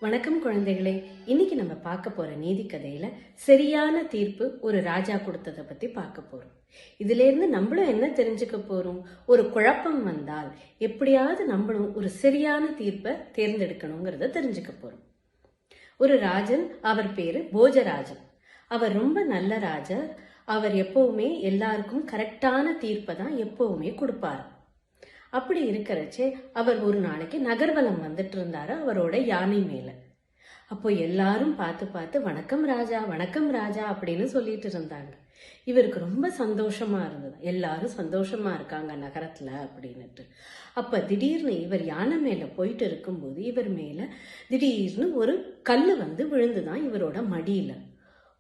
வணக்கம் குழந்தைகளே. இன்னைக்கு நம்ம பார்க்க போற நீதி கதையில சரியான தீர்ப்பு ஒரு ராஜா கொடுத்ததை பத்தி பார்க்க போறோம். இதுல இருந்து நம்மளும் என்ன தெரிஞ்சுக்க போறோம்? ஒரு குழப்பம் வந்தால் எப்படியாவது நம்மளும் ஒரு சரியான தீர்ப்பை தேர்ந்தெடுக்கணுங்கிறத தெரிஞ்சுக்க போறோம். ஒரு ராஜன், அவர் பேரு போஜராஜன். அவர் ரொம்ப நல்ல ராஜர். அவர் எப்பவுமே எல்லாருக்கும் கரெக்டான தீர்ப்பை தான் எப்பவுமே கொடுப்பாரு. அப்படி இருக்கிறச்சே அவர் ஒரு நாளைக்கு நகர்வலம் வந்துட்டு இருந்தாரு அவரோட யானை மேல. அப்போ எல்லாரும் பார்த்து பார்த்து வணக்கம் ராஜா, வணக்கம் ராஜா அப்படின்னு சொல்லிட்டு இருந்தாங்க. இவருக்கு ரொம்ப சந்தோஷமா இருந்தது, எல்லாரும் சந்தோஷமா இருக்காங்க நகரத்துல அப்படின்னுட்டு. அப்ப திடீர்னு இவர் யானை மேல போயிட்டு இருக்கும்போது இவர் மேல திடீர்னு ஒரு கல்லு வந்து விழுந்துதான் இவரோட மடியில.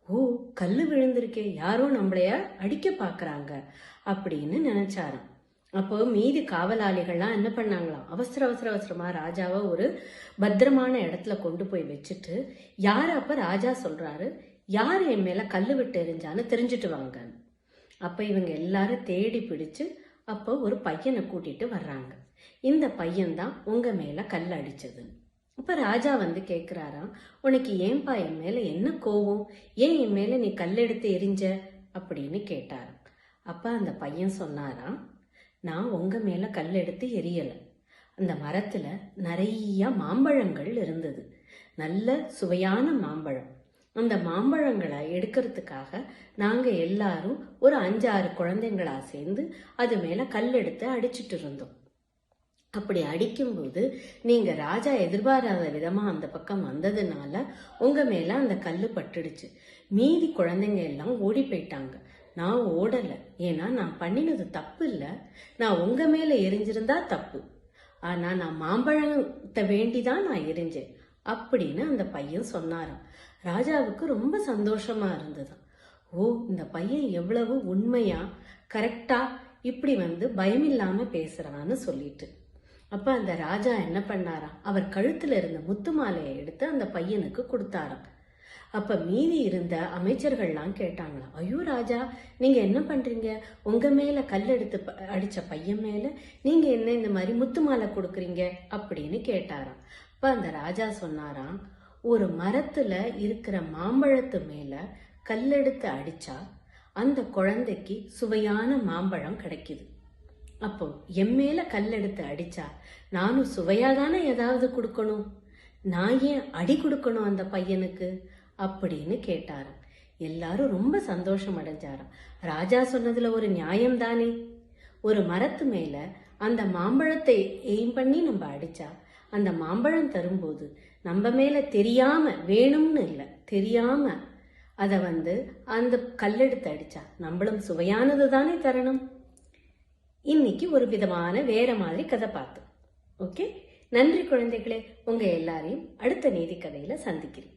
ஓ, கல்லு விழுந்திருக்கே, யாரோ நம்மளைய அடிக்க பாக்குறாங்க அப்படின்னு நினைச்சாராம். அப்போ மீதி காவலாளிகள்லாம் என்ன பண்ணாங்களாம், அவசரமா ராஜாவை ஒரு பத்திரமான இடத்துல கொண்டு போய் வச்சுட்டு, யார் அப்ப ராஜா சொல்றாரு, யார் என் மேல கல்லு விட்டு எறிஞ்சான்னு தெரிஞ்சுட்டு வாங்க. அப்ப இவங்க எல்லாரும் தேடி பிடிச்சு அப்போ ஒரு பையனை கூட்டிட்டு வர்றாங்க. இந்த பையன்தான் உங்க மேல கல் அடிச்சது. அப்ப ராஜா வந்து கேக்குறாராம், உனக்கு ஏன்பா என் மேல என்ன கோவம், ஏன் என் மேல நீ கல்லெடுத்து எரிஞ்ச அப்படின்னு கேட்டாராம். அப்ப அந்த பையன் சொன்னாராம், நான் உங்க மேல கல் எடுத்து எரியல. அந்த மரத்துல நிறைய மாம்பழங்கள் இருந்தது, நல்ல சுவையான மாம்பழம். அந்த மாம்பழங்களை எடுக்கிறதுக்காக நாங்க எல்லாரும் ஒரு 5-6 குழந்தைங்களா சேர்ந்து அது மேல கல் எடுத்து அடிச்சுட்டு இருந்தோம். அப்படி அடிக்கும்போது நீங்க ராஜா எதிர்பாராத விதமா அந்த பக்கம் வந்ததுனால உங்க மேல அந்த கல்லு பட்டுடுச்சு. மீதி குழந்தைங்க எல்லாம் ஓடி போயிட்டாங்க. நான் ஓடல, ஏன்னா நான் பண்ணினது தப்பு இல்ல. நான் உங்க மேல எரிஞ்சிருந்தா தப்பு, ஆனா நான் மாம்பழத்தை வேண்டிதான் நான் எரிஞ்சேன் அப்படின்னு அந்த பையன் சொன்னாராம். ராஜாவுக்கு ரொம்ப சந்தோஷமா இருந்தது. ஓ, இந்த பையன் எவ்வளவு உண்மையா கரெக்டா இப்படி வந்து பயமில்லாம பேசுறான்னு சொல்லிட்டு. அப்ப அந்த ராஜா என்ன பண்ணாராம், அவர் கழுத்துல இருந்த முத்து மாலையை எடுத்து அந்த பையனுக்கு கொடுத்தாராம். அப்ப மீதி இருந்த அமைச்சர்கள்லாம் கேட்டாங்களாம், ஐயோ ராஜா, நீங்க என்ன பண்றீங்க, உங்க மேல கல் எடுத்து அடிச்ச பையன் மேல நீங்க என்ன இந்த மாதிரி முத்து மாலை கொடுக்குறீங்க அப்படின்னு கேட்டாராம். அப்ப அந்த ராஜா சொன்னாராம், ஒரு மரத்துல இருக்கிற மாம்பழத்து மேல கல்லெடுத்து அடிச்சா அந்த குழந்தைக்கு சுவையான மாம்பழம் கிடைக்குது. அப்போ என் மேல கல்லெடுத்து அடிச்சா நானும் சுவையாதானே ஏதாவது கொடுக்கணும், நான் ஏன் அடி கொடுக்கணும் அந்த பையனுக்கு அப்படின்னு கேட்டாராம். எல்லாரும் ரொம்ப சந்தோஷம் அடைஞ்சாராம். ராஜா சொன்னதுல ஒரு நியாயம் தானே. ஒரு மரத்து மேல அந்த மாம்பழத்தை எய்ம் பண்ணி நம்ம அடிச்சா அந்த மாம்பழம் தரும்போது நம்ம மேல தெரியாம, வேணும்னு இல்லை, தெரியாம அத வந்து அந்த கல்லெடுத்து அடிச்சா நம்மளும் சுவையானது தானே தரணும். இன்னைக்கு ஒரு விதமான வேற மாதிரி கதை பார்த்தோம். ஓகே, நன்றி குழந்தைகளே. உங்க எல்லாரையும் அடுத்த நீதி கதையில சந்திக்கிறேன்.